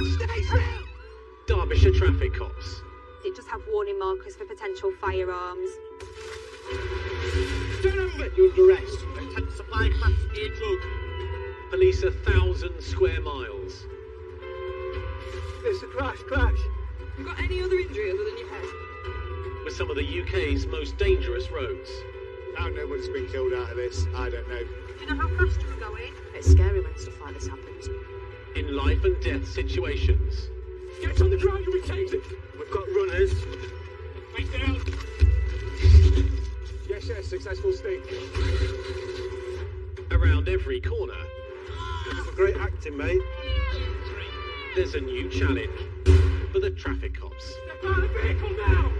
Stay still! Derbyshire traffic cops. It just have warning markers for potential firearms. Don't move it! You're under arrest. Attempt to supply Class A drug. Police 1,000 square miles. It's a crash. You got any other injury other than your head? With some of the UK's most dangerous roads. How nobody's been killed out of this, I don't know. Do you know how fast you were going? It's scary when stuff like this happens. In life and death situations. Get on the ground, you retained it! We've got runners. Face down! Yes, successful sting. Around every corner, For great acting, mate. there's a new challenge for the traffic cops. Step out of the vehicle now!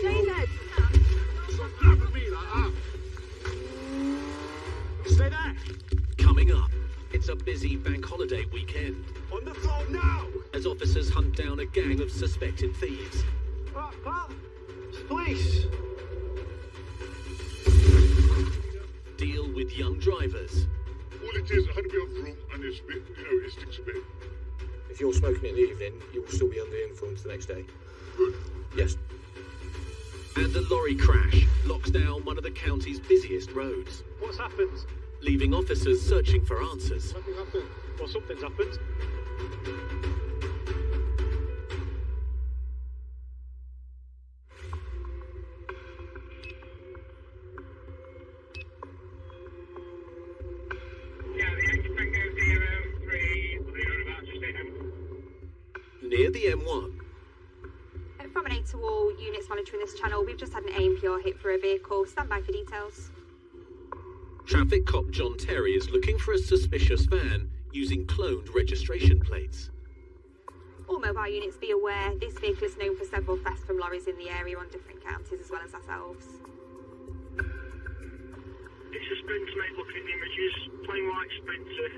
David! Stop grabbing me like that! Stay there! Coming up, it's a busy bank holiday weekend On the floor now! as officers hunt down a gang of suspected thieves. Right, pal. Police! Deal with young drivers. All it is, I had a bit of rum and it's a bit, it sticks a bit. If you're smoking in the evening, you will still be under the influence the next day. Good. Yes. And a lorry crash locks down one of the county's busiest roads, What's happened? leaving officers searching for answers. Something happened. Well, something's happened. Near the M1, From an 8 to all units monitoring this channel, we've just had an ANPR hit for a vehicle. Stand by for details. traffic cop John Terry is looking for a suspicious van using cloned registration plates. All mobile units be aware, this vehicle is known for several thefts from lorries in the area on different counties as well as ourselves. It's a Sprinter, mate, looking at the images. Plain white Sprinter.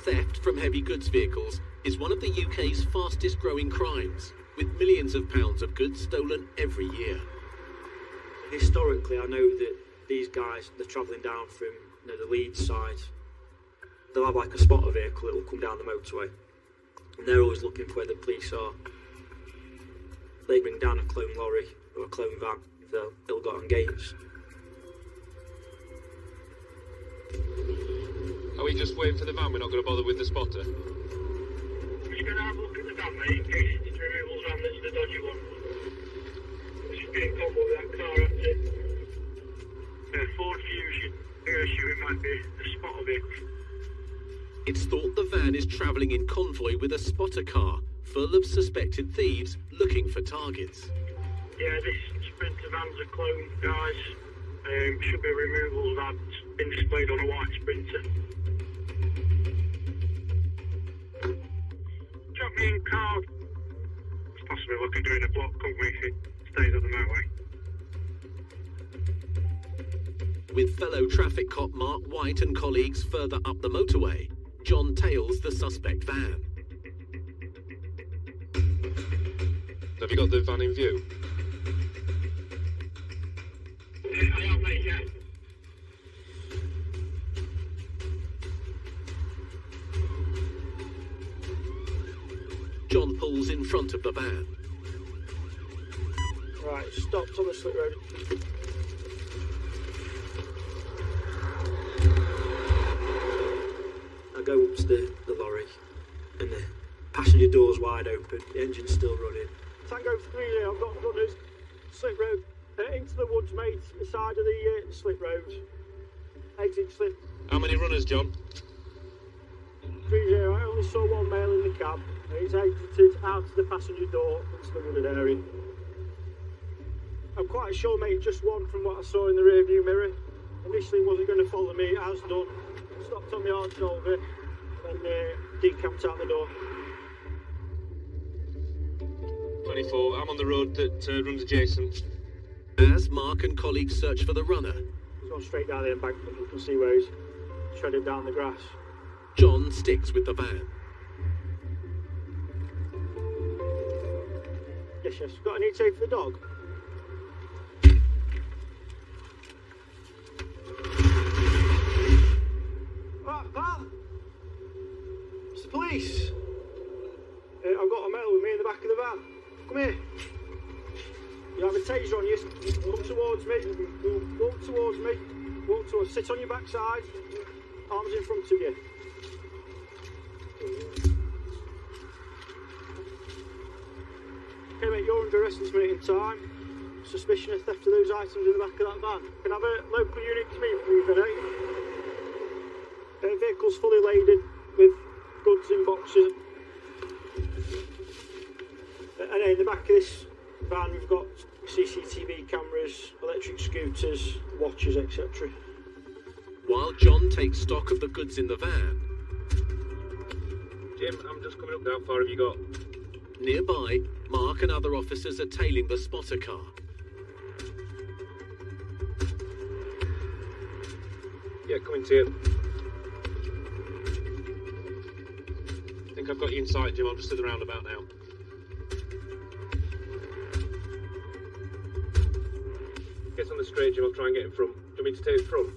Theft from heavy goods vehicles is one of the UK's fastest growing crimes, with millions of pounds of goods stolen every year. Historically, I know that these guys, they're travelling down from the Leeds side. They'll have like a spotter vehicle that will come down the motorway. And they're always looking for where the police are. They bring down a clone lorry or a clone van if they're ill-gotten gains. Are we just waiting for the van? We're not going to bother with the spotter? We're just going to have a look at the van, mate, in case it's the removals van that's the dodgy one. We should be in combo with that car, that's it. Ford Fusion. I'm going to assume it might be a spotter vehicle. It's thought the van is travelling in convoy with a spotter car full of suspected thieves looking for targets. Yeah, this Sprinter van's a clone, guys. Should be a removals van. It's been displayed on a white Sprinter. Drop me in car. It's possibly looking doing a block, couldn't we, if it stays on the motorway? With fellow traffic cop Mark White and colleagues further up the motorway, John tails the suspect van. Have you got the van in view? I have, mate, yeah. John pulls in front of the van. Right, stopped on the slip road. I go up to the lorry and the passenger door's wide open, the engine's still running. Tango 3, I've got runners. Slip road. Into the woods, mate. The side of the slip road. Exit slip. How many runners, John? 3, I only saw one male in the cab. He's exited out of the passenger door into the wooded area. I'm quite sure, mate, just one from what I saw in the rearview mirror. Initially wasn't going to follow me, as done. Stopped on the hard shoulder and decamped out the door. 24. I'm on the road that runs adjacent. As Mark and colleagues search for the runner, He's gone straight down the embankment. You can see where he's shredded down the grass. John sticks with the van. Yes. Got any tea for the dog? Right, pal. the police. I've got a male with me in the back of the van. Come here. You have a taser on you. Come towards me. Walk towards me. Walk towards. Sit on your backside. Arms in front of you. Okay, mate, you're under arrest this minute in time. Suspicion of theft of those items in the back of that van. Can I have a local unit to me, please, The vehicle's fully laden with goods in boxes. And in the back of this van, we've got CCTV cameras, electric scooters, watches, etc. While John takes stock of the goods in the van, Jim, I'm just coming up. How far have you got? nearby, Mark and other officers are tailing the spotter car. Yeah, coming to you. I think I've got you in sight, Jim. I'm just at the roundabout now. Get on the straight, Jim. I'll try and get in front. Do you want me to take it from?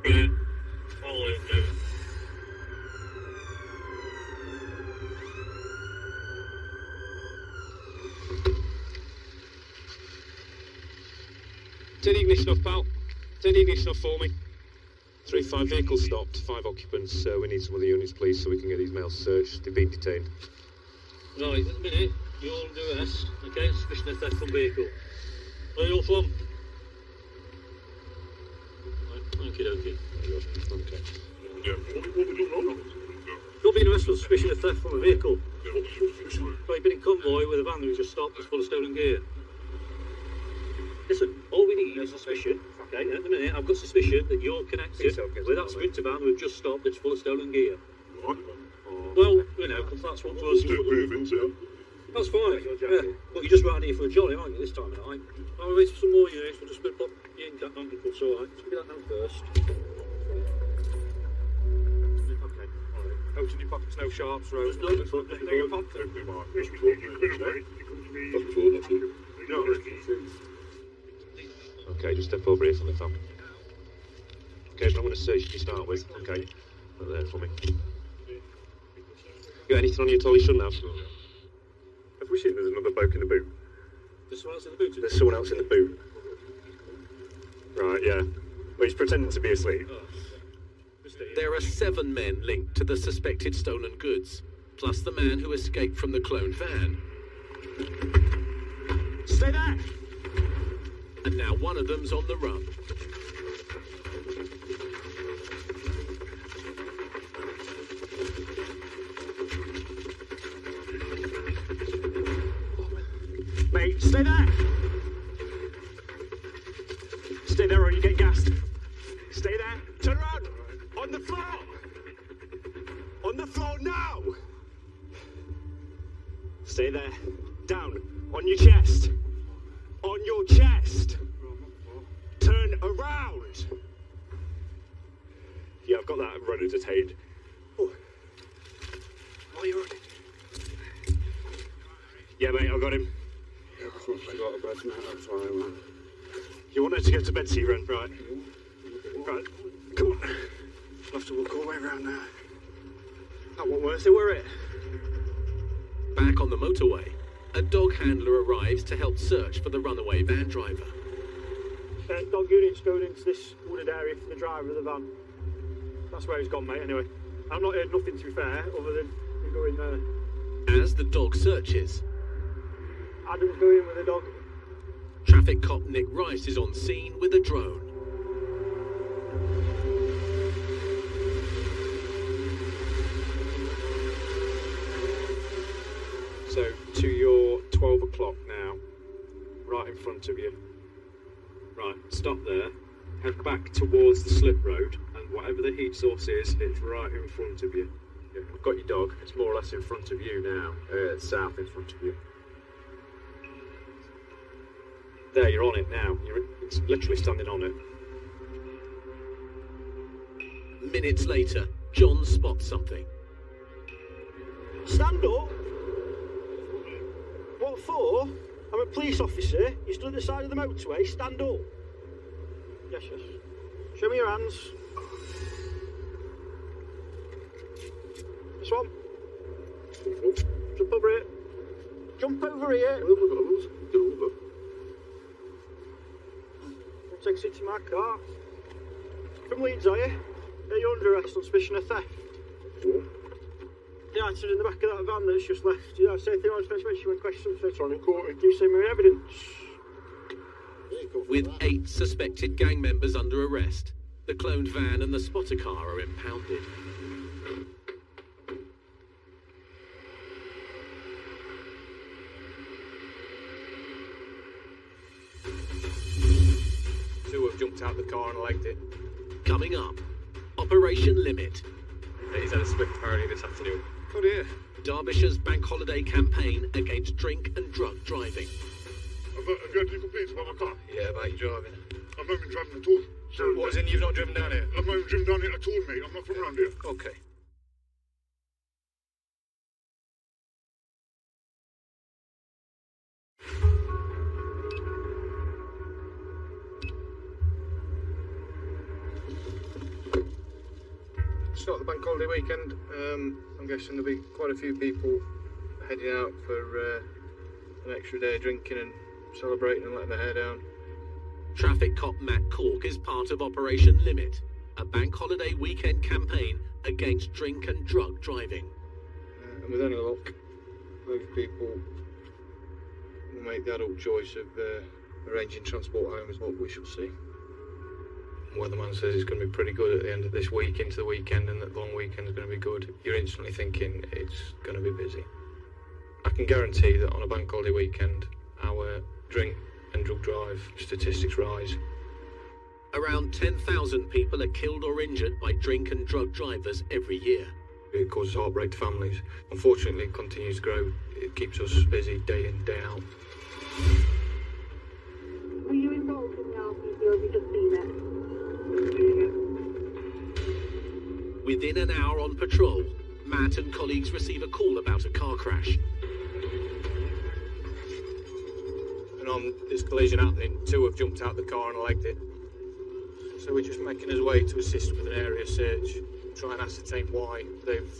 Yeah. Follow it, Jim. Turn the ignition off, pal. Turn the ignition off for me. 3-5 vehicle stopped, 5 occupants. We need some of the units, please, so we can get these males searched. They've been detained. Right, at the minute, you're under arrest, okay? Suspicion of theft from vehicle. Where are you all from? Right, okie dokie. Okay. You're being arrested for suspicion of theft from a vehicle. Right, you've been in convoy with a van that was just stopped that's full of stolen gear. Listen, all we need is suspicion. Okay, at the minute, I've got suspicion that you're connected with that Sprinter van we've just stopped that's full of stolen gear. Well, you know, because that's what was. That's fine. Yeah. But you're just riding here for a jolly, aren't you, this time of night? I'll wait for some more units. We'll just pop you in that handcuffs, alright? Just get that down first. Okay, alright. Out in your pockets, no sharps, Rose. No, it's not. No, your pockets. Okay, just step over here for me, fam. Okay, but I'm going to search you to start with. Okay, right there for me. You got anything on you at all you shouldn't have? Have we seen there's another bloke in the boot? There's someone else in the boot? There's someone else in the boot. Right, yeah. Well, he's pretending to be asleep. There are 7 men linked to the suspected stolen goods, plus the man who escaped from the cloned van. Stay there! And now one of them's on the run. Mate, stay there! Stay there or you get gassed. Stay there. Turn around! On the floor! On the floor now! Stay there. Down. On your chest. On your chest. Turn around. Yeah, I've got that runner detained. Oh, you're right. Yeah, mate, I got him. You want her to get to bed, T-Ren, right? Right, come on. We'll have to walk all the way around there. That wasn't worth it, were it? Back on the motorway, a dog handler arrives to help search for the runaway van driver. Dog unit's going into this wooded area for the driver of the van. That's where he's gone, mate, anyway. I've not heard nothing, to be fair, other than him going there. As the dog searches, Adam's going in with the dog. traffic cop Nick Rice is on scene with a drone. So, to your 12 o'clock now, right in front of you. Right, stop there, head back towards the slip road, and whatever the heat source is, it's right in front of you. Yeah, I've got your dog, it's more or less in front of you now, south in front of you. There, you're on it now, it's literally standing on it. Minutes later, John spots something. Stand up? What for? I'm a police officer. You stood at the side of the motorway. Stand up. Yes, yes. Show me your hands. Swan. Jump over here. Jump over here. Get over. I'll take you to my car. From Leeds, are you? Are you under arrest on suspicion of theft? Yeah, it's in the back of that van that's just left. Yeah, say the orange special when questions are on in court. You say my evidence. With 8 suspected gang members under arrest, the cloned van and the spotter car are impounded. Two have jumped out the car and legged it. Coming up, Operation Limit. He's had a swift parody this afternoon. Oh dear. Derbyshire's bank holiday campaign against drink and drug driving. Have you had any complaints about my car? Yeah, about you driving. I've not been driving at all. So, What, as in you've not driven down here? I've not even driven down here at all, mate. I'm not from around here. Okay. It's not the bank holiday weekend. I'm guessing there'll be quite a few people heading out for an extra day of drinking and celebrating and letting their hair down. Traffic cop Matt Cork is part of Operation Limit, a bank holiday weekend campaign against drink and drug driving. And with any luck, most people will make the adult choice of arranging transport home is what we shall see. Weatherman says it's going to be pretty good at the end of this week into the weekend, and that the long weekend is going to be good. You're instantly thinking it's going to be busy. I can guarantee that on a bank holiday weekend, our drink and drug drive statistics rise. Around 10,000 people are killed or injured by drink and drug drivers every year. It causes heartbreak to families. Unfortunately, it continues to grow. It keeps us busy day in, day out. Were you involved in the RPD or have you just seen it? Within an hour on patrol, Matt and colleagues receive a call about a car crash. And on this collision happening, two have jumped out the car and legged it. So we're just making our way to assist with an area search, try and ascertain why they've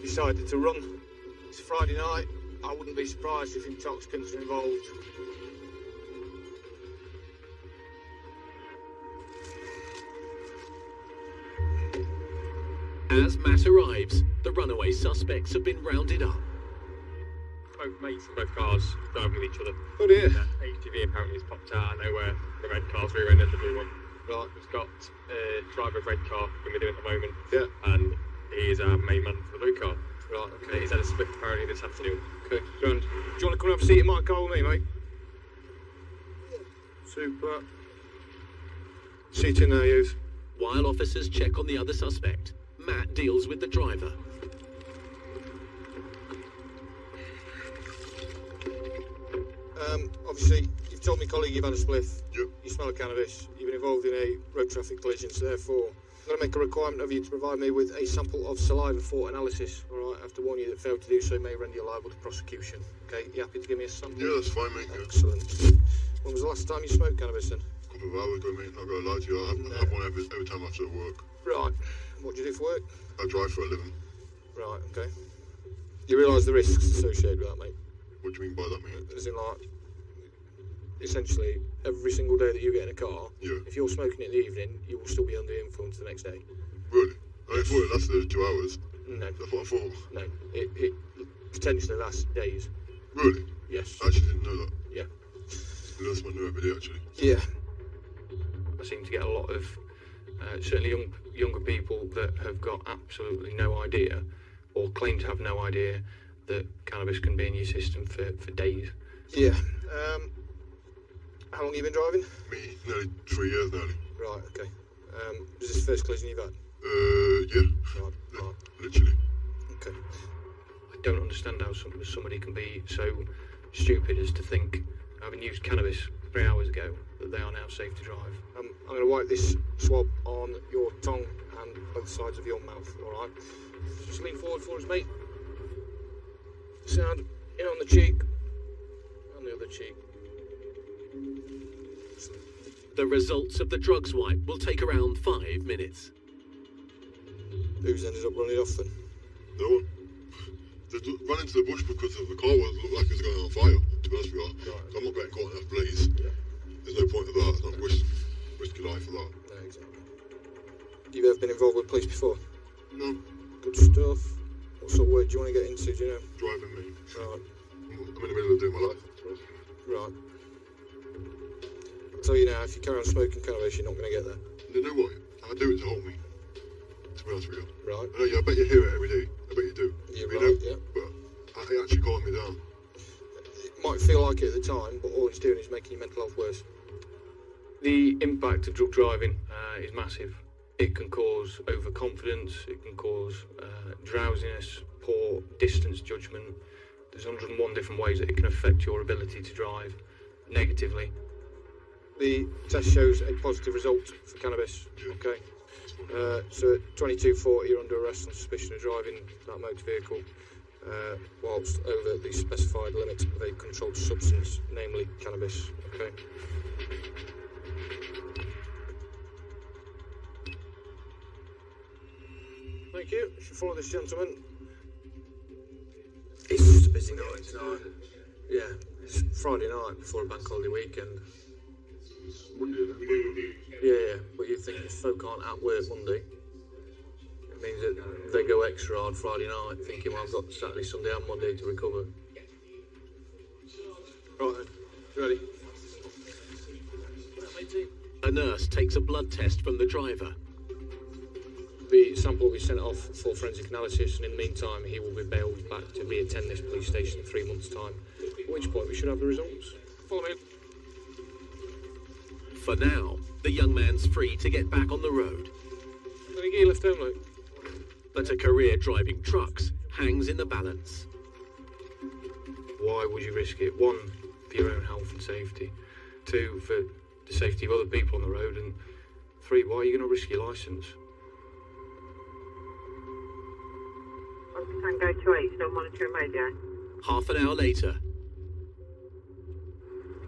decided to run. It's Friday night. I wouldn't be surprised if intoxicants are involved. As Matt arrives, the runaway suspects have been rounded up. Both mates in both cars driving with each other. Oh dear. That HGV apparently has popped out. I know where the red car's rear-ended the blue one. Right. We've got a driver of red car with him at the moment. Yeah. And he is our main man for the blue car. Right, okay. He's had a swift parody this afternoon. Okay, grand. Do you want to come and have a seat in my car with me, mate? Super. Seat in there, youth. While officers check on the other suspect, Matt deals with the driver. Obviously, you've told me, colleague, you've had a spliff. Yep. You smell of cannabis. You've been involved in a road traffic collision, so therefore, I'm going to make a requirement of you to provide me with a sample of saliva for analysis. All right, I have to warn you that fail to do so may render you liable to prosecution. Okay, you happy to give me a sample? Yeah, that's fine, mate. Yeah. Excellent. When was the last time you smoked cannabis then? A couple of hours ago, mate. Not gonna lie to you. I have one every time after work. Right. What do you do for work? I drive for a living. Right, okay. You realise the risks associated with that, mate? What do you mean by that, mate? As in, like, essentially, every single day that you get in a car, Yeah. if you're smoking in the evening, you will still be under the influence the next day. Really? I thought it lasted 2 hours. No. That's what I thought. No. It potentially lasts days. Really? Yes. I actually didn't know that. Yeah. That's my new every day, actually. Yeah. I seem to get a lot of, certainly younger people that have got absolutely no idea, or claim to have no idea, that cannabis can be in your system for days. Yeah. How long have you been driving? Me, nearly 3 years nearly. Right, okay. Is this the first collision you've had? Yeah. Right. Literally. Okay. I don't understand how somebody can be so stupid as to think, having used cannabis 3 hours ago, that they are now safe to drive. I'm going to wipe this swab on your tongue and both sides of your mouth, alright? Just lean forward for us, mate. Sound in on the cheek, on the other cheek. The results of the drugs wipe will take around 5 minutes. Who's ended up running off then? No one. They ran into the bush because of the car looked like it was going on fire, to be honest with you. Right. So I'm not getting caught in that blaze. Yeah. There's no point of that. It's not risky life for that. No, exactly. You've ever been involved with police before? No. Good stuff. What sort of work do you want to get into, do you know? Driving me. Right. I'm in the middle of doing my life. Right. I'll tell you now, if you carry on smoking cannabis, you're not going to get there. You know what? I do it to hold me. To be honest with you. Right. I know, yeah, I bet you hear it every day. I bet you do. You're you right, know? yeah. But it actually calmed me down. It might feel like it at the time, but all it's doing is making your mental health worse. The impact of drug driving is massive. It can cause overconfidence, it can cause drowsiness, poor distance judgment. There's 101 different ways that it can affect your ability to drive negatively. The test shows a positive result for cannabis. Yeah. Okay. So at 22:40, you're under arrest on suspicion of driving that motor vehicle whilst over the specified limit of a controlled substance, namely cannabis. Okay. Thank you. You should follow this gentleman. It's just a busy night tonight. Yeah, it's Friday night before a bank holiday weekend. Yeah, but you think if folk aren't at work Monday, it means that they go extra hard Friday night, thinking, well, I've got Saturday, Sunday and Monday to recover. Right then, you ready? A nurse takes a blood test from the driver. The sample will be sent off for forensic analysis, and in the meantime, he will be bailed back to reattend this police station in 3 months' time, at which point we should have the results. Follow me. For now, the young man's free to get back on the road. Any gear left home, Luke? But a career driving trucks hangs in the balance. Why would you risk it? 1, for your own health and safety. 2, for the safety of other people on the road. And 3, why are you going to risk your licence? Tango 28, still monitoring radio. Half an hour later,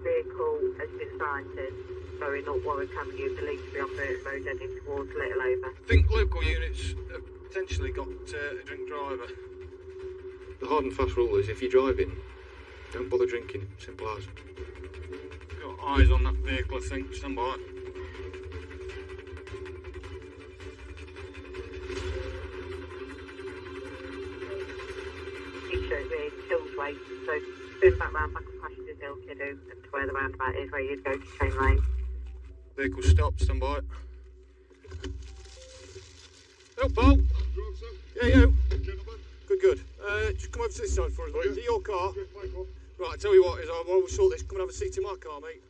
Vehicle has been sighted, going up Warwick Avenue, believed to be on Burton Road, heading towards Little Over. I think local units have potentially got a drink driver. The hard and fast rule is if you're driving, don't bother drinking. Simple as. Got eyes on that vehicle, I think. Stand by. Shows me Hillsway, so spin back round back of Passengers Hill, Kiddo, and to where the roundabout is, where you'd go to Chain Lane. Vehicle stopped, stand by. Oh, Paul. Yeah, you. Good. Just come over to this side for us, mate. Is it your car? Right, I tell you what, while we sort this, come and have a seat in my car, mate.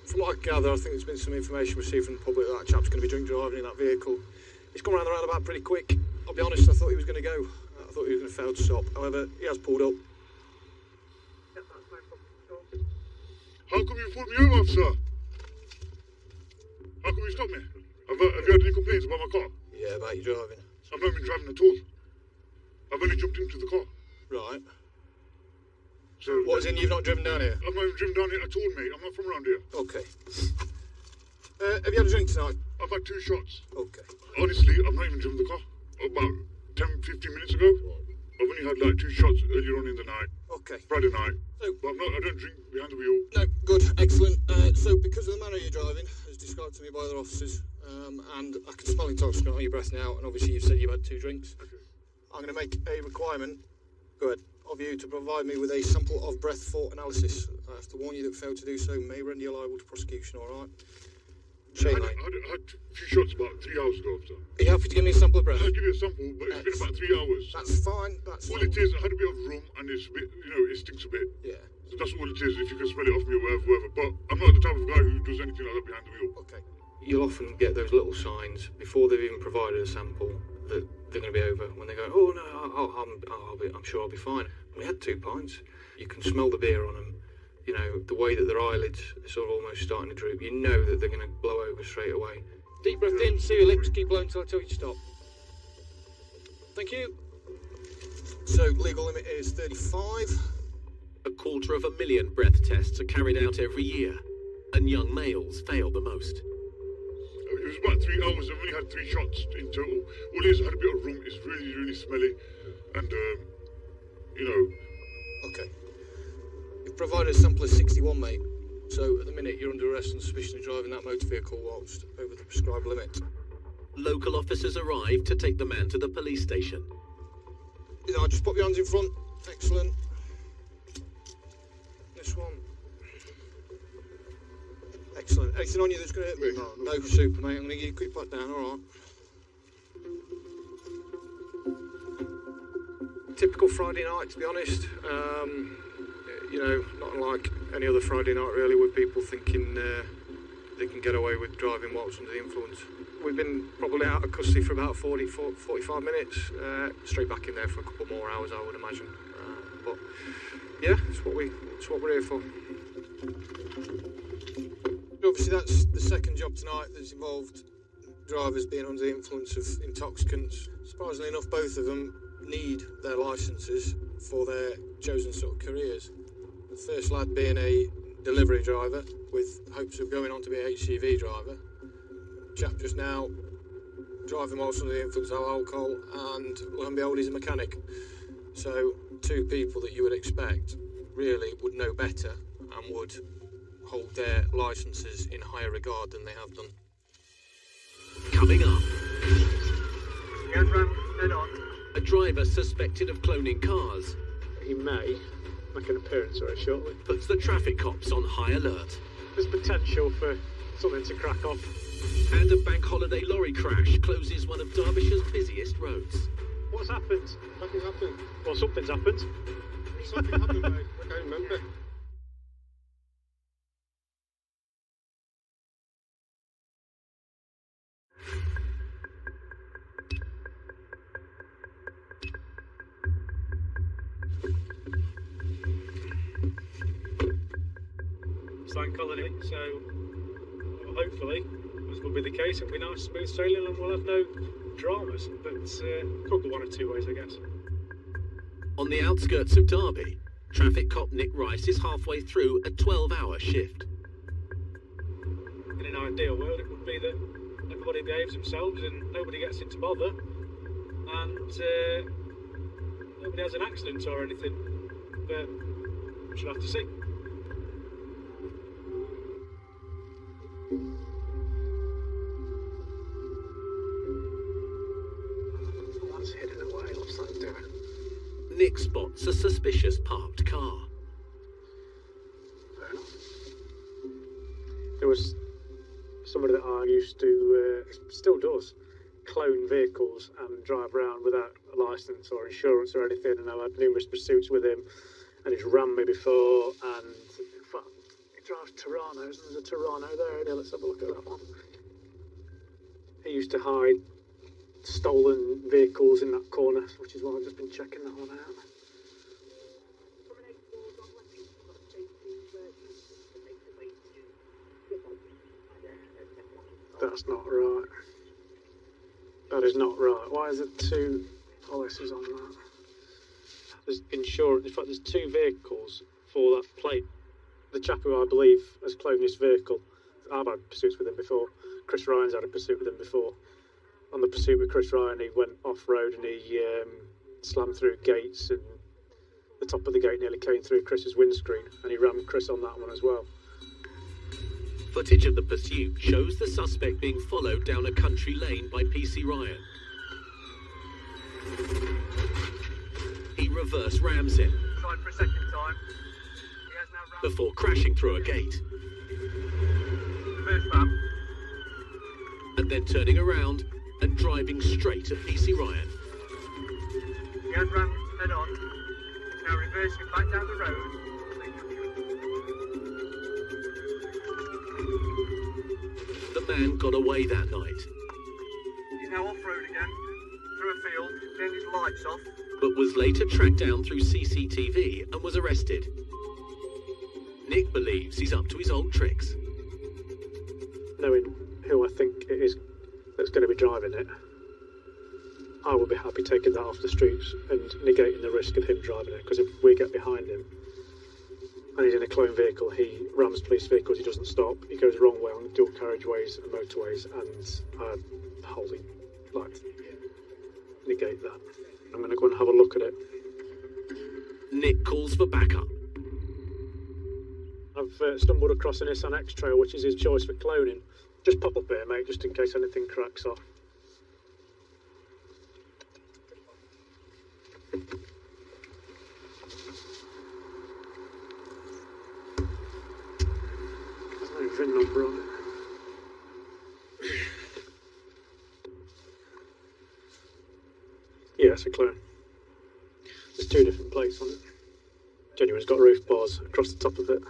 From what I gather, I think there's been some information received from the public that chap's going to be drink driving in that vehicle. He's come around the roundabout pretty quick. I'll be honest, I thought he was going to go. I thought he was going to fail to stop. However, he has pulled up. How come you pulled me over, officer? How come you stopped me? Have you had any complaints about my car? Yeah, about you driving. I've not been driving at all. I've only jumped into the car. Right. So What, as in you've not driven down here? I've not even driven down here at all, mate. I'm not from around here. Okay. Have you had a drink tonight? I've had 2 shots. Okay. Honestly, I've not even driven the car. About 10, 15 minutes ago. I've only had like 2 shots earlier on in the night. Okay. Friday night. So, But I don't drink behind the wheel. no, good, excellent. So, because of the manner you're driving, as described to me by other officers, and I can smell intoxicant on your breath now, and obviously you've said you've had 2 drinks, Okay. I'm going to make a requirement, go ahead, of you to provide me with a sample of breath for analysis. I have to warn you that fail to do so may render you liable to prosecution, alright? Chain I lane. had a few shots about 3 hours ago, officer. Are you happy to give me a sample of breath? I'll give you a sample, but it's been about 3 hours. That's fine, that's All fine. it is, I had a bit of rum and it's a bit, it stinks a bit. Yeah, So that's all it is, if you can smell it off me or whatever. But I'm not the type of guy who does anything like that behind the wheel. okay. You'll often get those little signs before they've even provided a sample that they're going to be over. When they go, oh no, I'm sure I'll be fine. We had 2 pints. You can smell the beer on them. You know, the way that their eyelids are sort of almost starting to droop. You know that they're going to blow over straight away. Deep breath in, see your lips, keep blowing until I tell you to stop. Thank you. So, legal limit is 35. 250,000 breath tests are carried out every year, and young males fail the most. Have was about 3 hours. I've only had 3 shots in total. All it is, I had a bit of rum. It's really, really smelly. And, you know. Okay. You've provided a sample of 61, mate. So at the minute, you're under arrest on suspicion of driving that motor vehicle whilst over the prescribed limit. Local officers arrive to take the man to the police station. I'll just put your hands in front. Excellent. This one. Excellent. Anything on you that's going to hit me? No, super, mate. I'm going to get you a quick pat down, alright? Typical Friday night, to be honest. You know, not unlike any other Friday night, really, with people thinking they can get away with driving whilst under the influence. We've been probably out of custody for about 45 minutes. Straight back in there for a couple more hours, I would imagine. But yeah, it's what we're here for. Obviously, that's the second job tonight that's involved drivers being under the influence of intoxicants. Surprisingly enough, both of them need their licences for their chosen sort of careers. The first lad being a delivery driver with hopes of going on to be a HCV driver. Chap just now driving whilst under the influence of alcohol, and lo and behold, he's a mechanic. So 2 people that you would expect really would know better and would hold their licences in higher regard than they have done. Coming up, Yes, Ram, head on. a driver suspected of cloning cars He may make an appearance very shortly. puts the traffic cops on high alert. There's potential for something to crack off. And a bank holiday lorry crash closes one of Derbyshire's busiest roads. What's happened? Nothing's happened. Well, something's happened. Something happened, mate. I can't remember. It's bank holiday, so hopefully this will be the case. It'll be nice, smooth sailing, and we'll have no dramas. But could go one of 2 ways, I guess. On the outskirts of Derby, traffic cop Nick Rice is halfway through a 12-hour shift. In an ideal world, it would be that everybody behaves themselves and nobody gets into bother, and nobody has an accident or anything. But we shall have to see. One's hidden away upside down. Nick spots a suspicious parked car. Fair enough. There was somebody that I used to, still does, clone vehicles and drive around without a licence or insurance or anything, and I've had numerous pursuits with him, and he's rammed me before, and in fact, he drives Torontos, and there's a Toronto there. Let's have a look at that one. He used to hide stolen vehicles in that corner, which is why I've just been checking that one out. That's not right. That is not right. Why is there 2 policies on that? There's insurance. In fact, there's 2 vehicles for that plate. The chap who I believe has cloned this vehicle, I've had pursuits with him before. Chris Ryan's had a pursuit with him before. On the pursuit with Chris Ryan, he went off-road and he slammed through gates, and the top of the gate nearly came through Chris's windscreen, and he rammed Chris on that one as well. Footage of the pursuit shows the suspect being followed down a country lane by PC Ryan. He reverse rams him Tried for a second time. He has now rammed before crashing through a gate the first ram. and then turning around and driving straight at PC Ryan. He has rammed head on. He's now reversing back down the road. The man got away that night, He's now off-road again, through a field, turned his lights off. but was later tracked down through CCTV and was arrested. Nick believes he's up to his old tricks. Knowing who I think it is that's going to be driving it, I would be happy taking that off the streets and negating the risk of him driving it, because if we get behind him, and he's in a clone vehicle, he rams police vehicles, he doesn't stop, he goes the wrong way on dual carriageways and motorways, and wholly, like, negate that. I'm going to go and have a look at it. Nick calls for backup. I've stumbled across an Nissan X-Trail, which is his choice for cloning. Just pop up here, mate, just in case anything cracks off. There's no VIN number on it. Yeah, it's a clone. There's 2 different plates on it. Genuine's got roof bars across the top of it.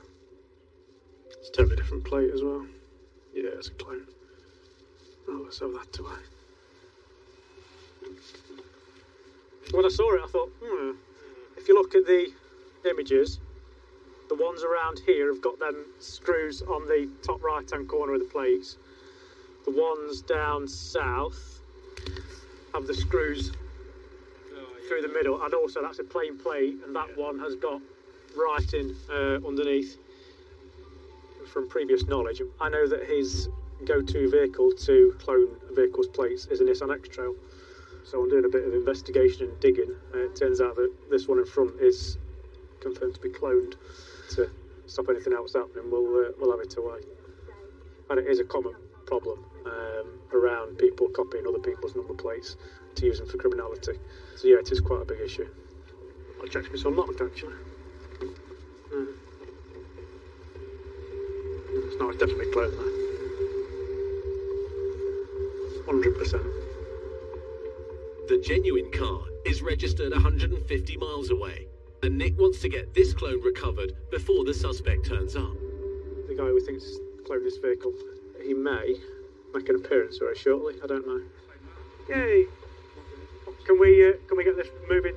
It's a totally different plate as well. Yeah, it's a clone. Oh, let's have that away. When I saw it, I thought, if you look at the images, the ones around here have got them screws on the top right-hand corner of the plates. The ones down south have the screws through the middle, and also that's a plain plate, and that one has got writing underneath from previous knowledge. I know that his go-to vehicle to clone a vehicle's plates is a Nissan X-Trail, so I'm doing a bit of investigation and digging. It turns out that this one in front is confirmed to be cloned. To stop anything else happening, we'll have it away. And it is a common problem around people copying other people's number plates to use them for criminality. So yeah, it is quite a big issue. I checked this unlocked actually. It's not, it's definitely cloned there. 100%. The genuine car is registered 150 miles away, and Nick wants to get this clone recovered before the suspect turns up. The guy who thinks cloned this vehicle, he may make an appearance very shortly. I don't know. Yay! Can we get this moving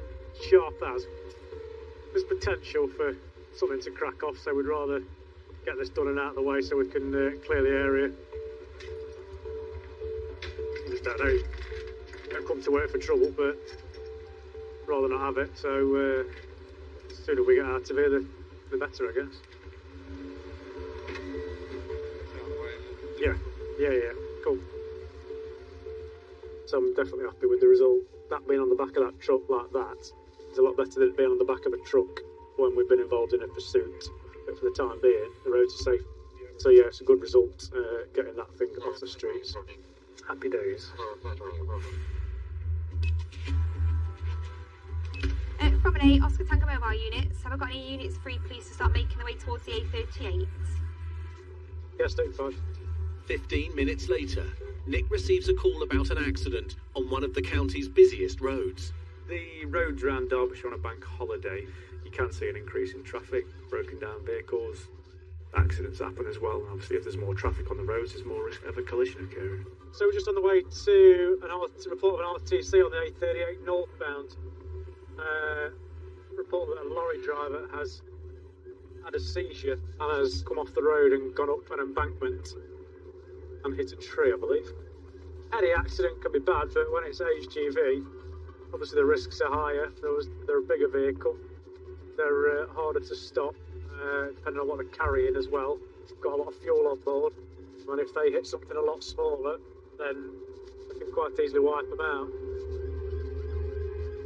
sharp as? There's potential for something to crack off, so we'd rather get this done and out of the way so we can clear the area. I just don't know. Don't come to work for trouble, but rather not have it. So the sooner we get out of here, the better, I guess. Yeah, cool. So I'm definitely happy with the result. That being on the back of that truck like that is a lot better than it being on the back of a truck when we've been involved in a pursuit. But for the time being, the roads are safe. So yeah, it's a good result getting that thing off the streets. Happy days. From an Oscar Tango mobile units, have I got any units free, please, to start making their way towards the A38? Yes, 35. 15 minutes later, Nick receives a call about an accident on one of the county's busiest roads. The roads around Derbyshire on a bank holiday, you can see an increase in traffic, broken down vehicles, accidents happen as well, and obviously if there's more traffic on the roads, there's more risk of a collision occurring. So we're just on the way to a report of an RTC on the A38 northbound. Report that a lorry driver has had a seizure and has come off the road and gone up an embankment and hit a tree, I believe. Any accident can be bad, but when it's HGV, obviously the risks are higher. They're a bigger vehicle. They're harder to stop, depending on what they're carrying as well. They've got a lot of fuel on board, and if they hit something a lot smaller, then they can quite easily wipe them out.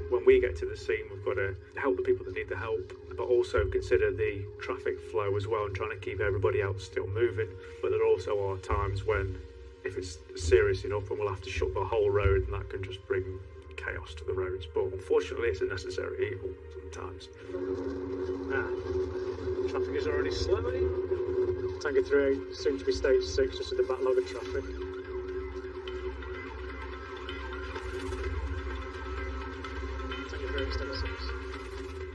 When we get to the scene, we've got to help the people that need the help, but also consider the traffic flow as well and trying to keep everybody else still moving. But there also are times when, if it's serious enough, and we'll have to shut the whole road, and that can just bring chaos to the roads. But unfortunately, it's a necessary evil sometimes. Traffic is already slowing. Tango 38, soon to be stage 6, just with the backlog of traffic.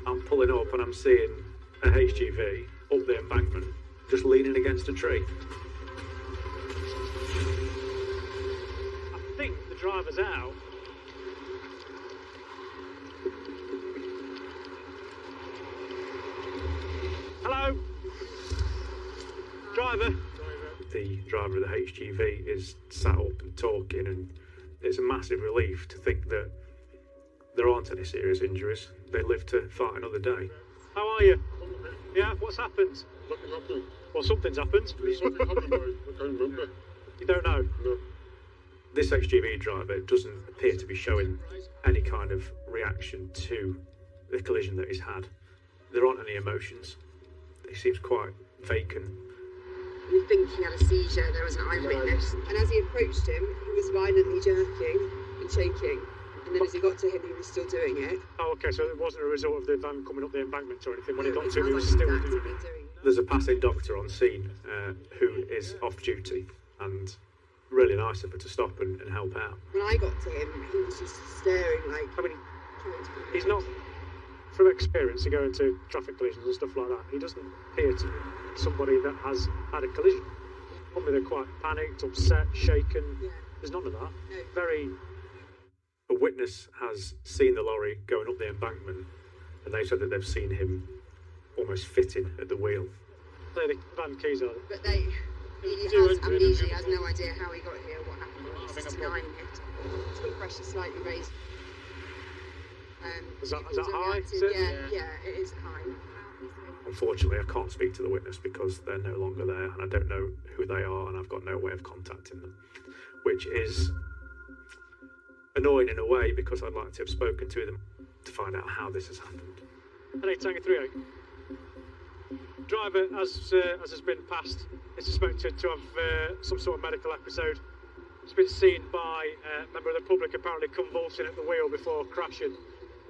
I'm pulling up and I'm seeing a HGV up the embankment, just leaning against a tree. I think the driver's out. Hello? Driver? The driver of the HGV is sat up and talking, and it's a massive relief to think that there aren't any serious injuries. They live to fight another day. How are you? Yeah, what's happened? Nothing happened. Well, something's happened. Something happened, I can't remember. You don't know? No. This HGV driver doesn't appear to be showing any kind of reaction to the collision that he's had. There aren't any emotions. He seems quite vacant. We think he had a seizure, there was an eyewitness. And as he approached him, he was violently jerking and shaking. And then as he got to him, he was still doing it. Oh, okay, so it wasn't a result of the van coming up the embankment or anything. When he No, got it to him, he sounds was like still he's doing actively it. doing it. There's a passing doctor on scene who is off duty, and really nice of her to stop and help out. When I got to him, he was just staring like... I mean, trying to... he's not, from experience, to go into traffic collisions and stuff like that, he doesn't appear to be somebody that has had a collision. Probably they're quite panicked, upset, shaken. Yeah. There's none of that. No. Very... A witness has seen the lorry going up the embankment, and they said that they've seen him almost fitting at the wheel. They're the van keys, are they? But he has amnesia, he has no idea how he got here, what happened. He's just denying it. His blood pressure slightly raised. Is that People's high? reacted- Is it? Yeah, it is high. Unfortunately, I can't speak to the witness because they're no longer there, and I don't know who they are, and I've got no way of contacting them, which is annoying in a way because I'd like to have spoken to them to find out how this has happened. Trainee Tango 38. Driver, as has been passed, is suspected to have some sort of medical episode. It's been seen by a member of the public apparently convulsing at the wheel before crashing.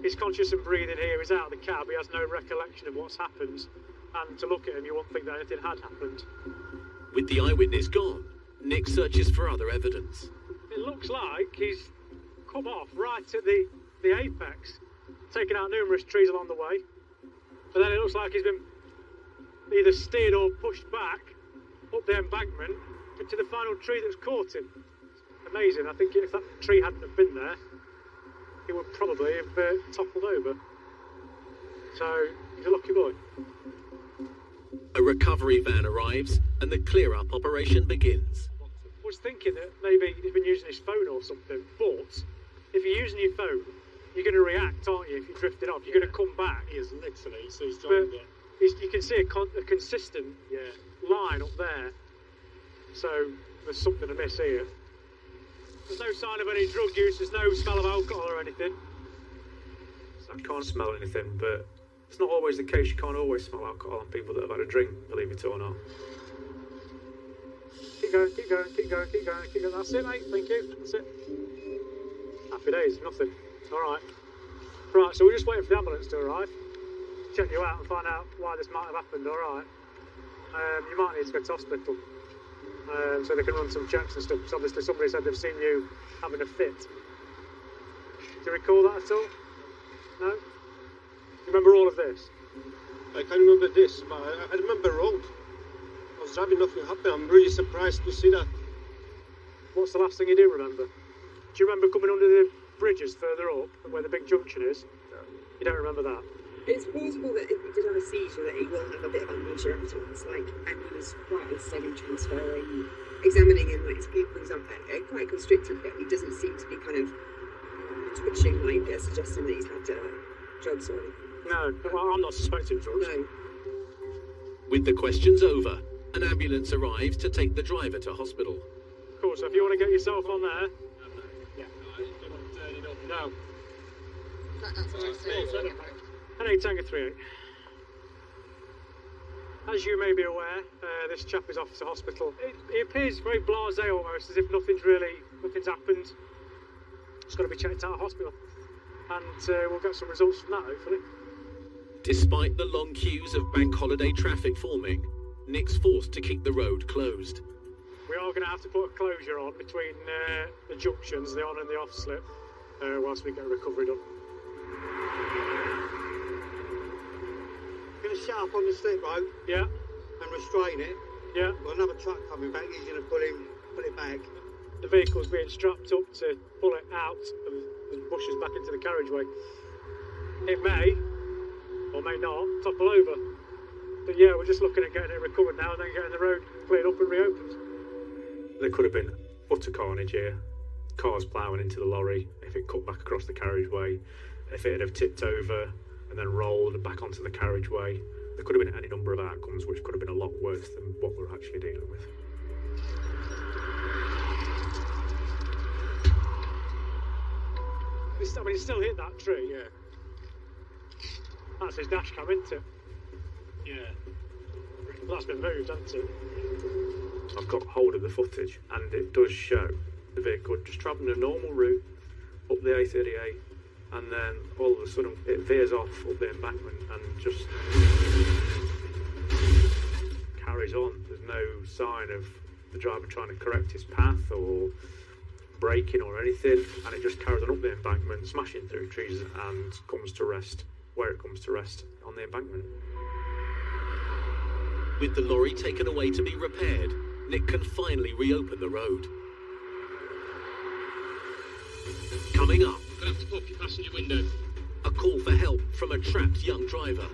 He's conscious and breathing here, he's out of the cab, he has no recollection of what's happened, and to look at him you wouldn't think that anything had happened. With the eyewitness gone, Nick searches for other evidence. It looks like he's come off right at the apex, taken out numerous trees along the way, but then it looks like he's been either steered or pushed back up the embankment into the final tree that's caught him. Amazing. I think if that tree hadn't have been there, he would probably have toppled over. So he's a lucky boy. A recovery van arrives and the clear-up operation begins. I was thinking that maybe he's been using his phone or something, but if you're using your phone, you're going to react, aren't you? If you drifted off, you're going to come back. He is literally, so he's driving it. You can see a consistent line up there. So there's something amiss here. There's no sign of any drug use, there's no smell of alcohol or anything. I can't smell anything, but it's not always the case. You can't always smell alcohol on people that have had a drink, believe it or not. Keep going, keep going, keep going, keep going, keep going. That's it, mate. Thank you. That's it. Happy days, nothing. Alright. Right, so we're just waiting for the ambulance to arrive. Check you out and find out why this might have happened, alright? You might need to go to hospital. So they can run some checks and stuff. So obviously somebody said they've seen you having a fit. Do you recall that at all? No? You remember all of this? I can't remember this, but I remember road. I was driving, nothing happened. I'm really surprised to see that. What's the last thing you do remember? Do you remember coming under the bridges further up, where the big junction is? You don't remember that? It's plausible that if he did have a seizure that he will have a bit of amnesia afterwards, like, and he was quite insane transferring, examining him, like his pupils are quite constricted, but he doesn't seem to be kind of twitching, like suggesting that he's had drugs or anything. No, well, I'm not suspecting drugs. No. With the questions over, an ambulance arrives to take the driver to hospital. Cool, so if you want to get yourself on there... No. That's what I'm saying. Trainee Tango 38. As you may be aware, this chap is off to hospital. He appears very blasé almost, as if nothing's happened. Just got to be checked out of hospital. And we'll get some results from that, hopefully. Despite the long queues of bank holiday traffic forming, Nick's forced to keep the road closed. We are going to have to put a closure on between the junctions, the on and the off slip, whilst we get a recovery done. Going to shut up on the slip road. Yeah. And restrain it. Yeah. Got another truck coming back. He's going to pull it back. The vehicle's being strapped up to pull it out of the bushes back into the carriageway. It may, or may not, topple over. But yeah, we're just looking at getting it recovered now and then getting the road cleared up and reopened. There could have been utter carnage here. Cars ploughing into the lorry, if it cut back across the carriageway, if it had have tipped over and then rolled back onto the carriageway, there could have been any number of outcomes which could have been a lot worse than what we're actually dealing with. I mean, he still hit that tree. Yeah. That's his dash cam, isn't it? Yeah. Well, that's been moved, hasn't it? I've got hold of the footage, and it does show the vehicle just travelling a normal route up the A38, and then all of a sudden it veers off up the embankment and just carries on. There's no sign of the driver trying to correct his path or braking or anything, and it just carries on up the embankment, smashing through trees, and comes to rest where it comes to rest, on the embankment. With the lorry taken away to be repaired, Nick can finally reopen the road. Coming up, Gonna have to pop your passenger window. a call for help from a trapped young driver.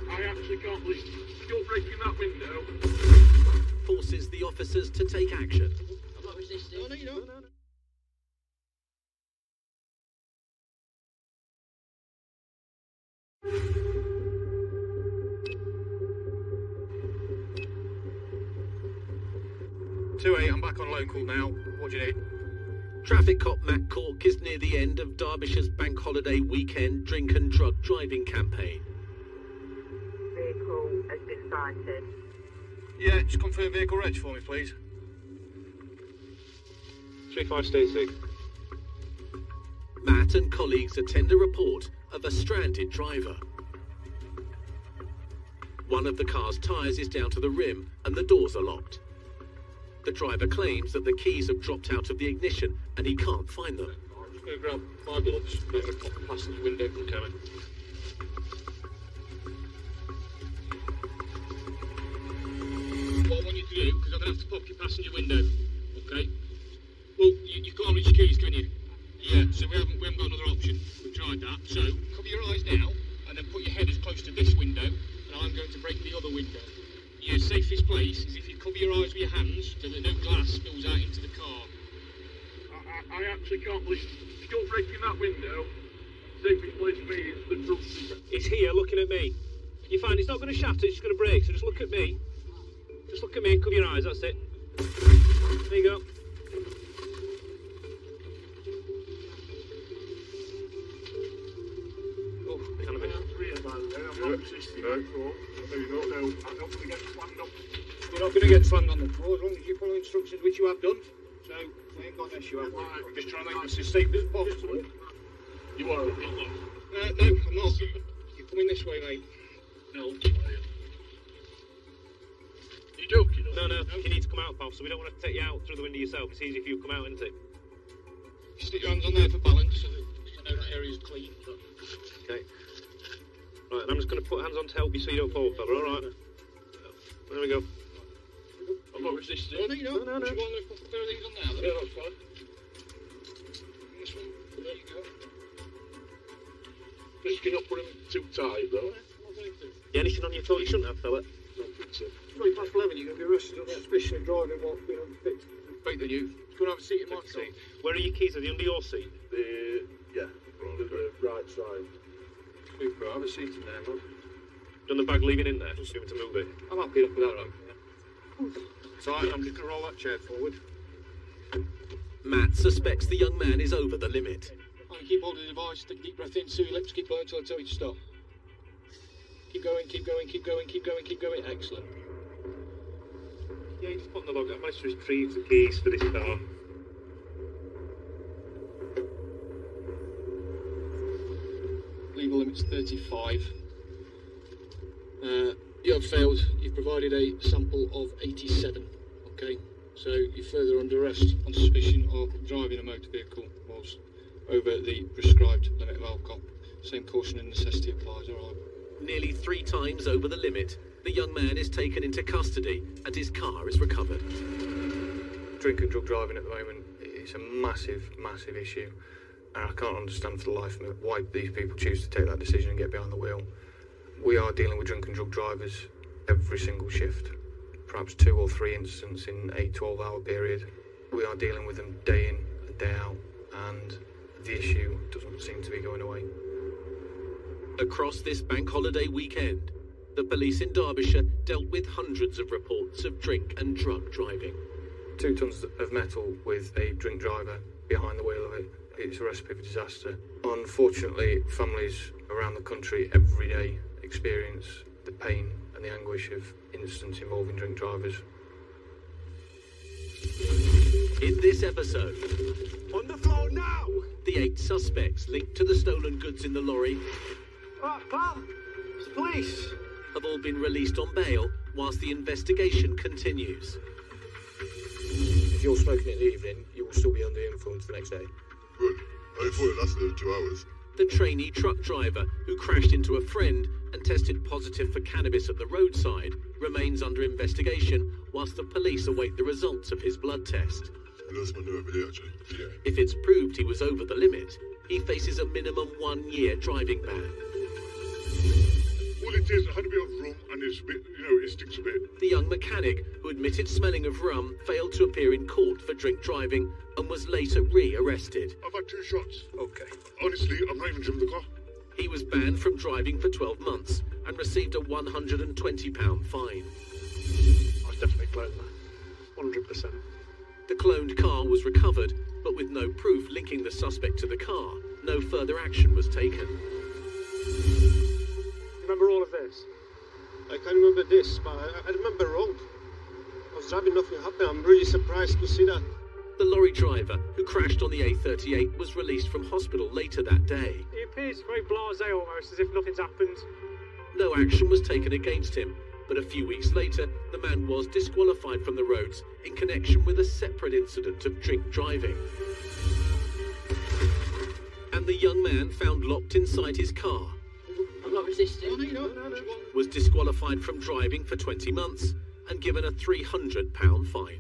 I actually can't believe you're breaking that window. Forces the officers to take action. I'm not resisting. No, you don't. No. 2-8, I'm back on local now. What do you need? Traffic cop Matt Cork is near the end of Derbyshire's bank holiday weekend drink and drug driving campaign. Vehicle has been sighted. Yeah, just confirm vehicle reg for me, please. 35 Stacey. Matt and colleagues attend a report of a stranded driver. One of the car's tyres is down to the rim and the doors are locked. The driver claims that the keys have dropped out of the ignition and he can't find them. I'm just going to grab my gloves, I'm going to pop the passenger window from coming. What I want you to do, because I'm going to have to pop your passenger window, okay? Well, you can't reach your keys, can you? Yeah, so we haven't got another option. We've tried that. So, cover your eyes now, and then put your head as close to this window, and I'm going to break the other window. Your safest place is if you cover your eyes with your hands so that no glass spills out into the car. I actually can't believe you're breaking that window. Safest place for me is the front seat. He's here looking at me. You find it's not going to shatter, it's just going to break, so just look at me. Just look at me and cover your eyes, that's it. There you go. Oh, kind of I'm not resisting that. No, I'm not going to get slammed up. You're not going to get slammed on the floor as long as you follow instructions, which you have done. So, we ain't got an issue, have we? I'm just trying to make this as safe as possible. You are a No, I'm not. You're coming this way, mate. No, you joking? No, you need to come out, pal, so we don't want to take you out through the window yourself. It's easy if you come out, isn't it? You stick your hands on there for balance so that I know that area's clean. Okay. Right, and I'm just going to put hands on to help you so you don't fall, fella, alright? There we go. I'm not resisting. No, you don't. No. Do you want to put a pair of these on now? Yeah, that's fine. This one, there you go. Just you're not putting them too tight, though. Yeah, anything on your toe you shouldn't have, fella. Don't think so. 11, you're going to be arrested on suspicion of driving while being unfit. Fake the youth. Go and have a seat in my car. Where are your keys? Are they under your seat? Yeah, the right side. Right, have a seat in there, man. Done the bag leaving in there? Just going to move it. I'm happy enough with that, right? It's alright, I'm just going to roll that chair forward. Matt suspects the young man is over the limit. And keep holding the device, take a deep breath in, see your lips, keep blowing until I tell you to stop. Keep going, keep going, keep going, keep going, keep going. Excellent. Yeah, you just put in the log. I managed to retrieve the keys for this car. Legal limit's 35. You have failed. You've provided a sample of 87. Okay, so you're further under arrest on suspicion of driving a motor vehicle whilst over the prescribed limit of alcohol. Same caution and necessity applies. All right. Nearly 3 times over the limit, the young man is taken into custody and his car is recovered. Drink and drug driving at the moment, it's a massive, massive issue. And I can't understand for the life of me why these people choose to take that decision and get behind the wheel. We are dealing with drunk and drug drivers every single shift. Perhaps 2 or 3 incidents in a 12-hour period. We are dealing with them day in and day out, and the issue doesn't seem to be going away. Across this bank holiday weekend, The police in Derbyshire dealt with hundreds of reports of drink and drug driving. 2 tons of metal with a drink driver behind the wheel of it. It's a recipe for disaster. Unfortunately, families around the country every day experience the pain and the anguish of incidents involving drink drivers. In this episode, On the floor now! the 8 suspects linked to the stolen goods in the lorry Alright, pal. It's the police. have all been released on bail whilst the investigation continues. If you're smoking in the evening, you will still be under the influence the next day. Good. I thought it lasted 2 hours. The trainee truck driver who crashed into a friend and tested positive for cannabis at the roadside remains under investigation whilst the police await the results of his blood test. That's my new idea, actually. Yeah. If it's proved he was over the limit, he faces a minimum 1-year driving ban. All it is, I had a bit of rum and it's a bit, it stinks a bit. The young mechanic, who admitted smelling of rum, failed to appear in court for drink driving and was later re-arrested. I've had 2 shots. Okay. Honestly, I'm not even driven the car. He was banned from driving for 12 months and received a £120 fine. I was definitely cloned that. 100%. The cloned car was recovered, but with no proof linking the suspect to the car, no further action was taken. Remember all of this? I can't remember this, but I remember road. I was driving, nothing happened. I'm really surprised to see that. The lorry driver, who crashed on the A38, was released from hospital later that day. He appears very blasé almost, as if nothing's happened. No action was taken against him, but a few weeks later, the man was disqualified from the roads in connection with a separate incident of drink driving. And the young man found locked inside his car I'm not resisting. was disqualified from driving for 20 months and given a £300 fine.